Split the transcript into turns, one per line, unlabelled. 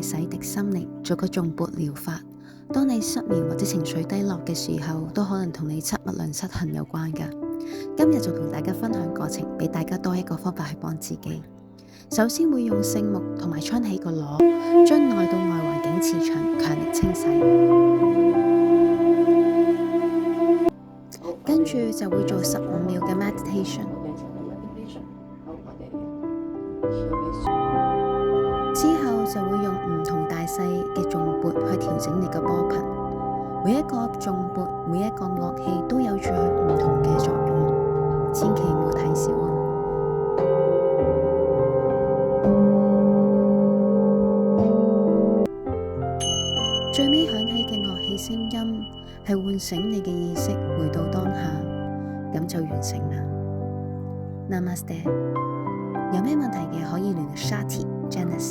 去洗滌心靈，做個頌缽療法。當你失眠或者情緒低落嘅時候，都可能同你七物量失衡有關㗎。今日就同大家分享過程，俾大家多一個方法去幫自己。首先會用聖木同埋沖起個螺，將內到外環境磁場強力清洗。跟住就會做15秒嘅 meditation。之後就會用唔同大細嘅頌缽去調整你嘅波頻。每一個頌缽、每一個樂器都有住佢唔同嘅作用，千祈唔好睇小啊！最尾響起嘅樂器聲音係喚醒你嘅意識，回到當下，咁就完成啦。Namaste。有咩問題嘅可以聯絡 Shati Janice。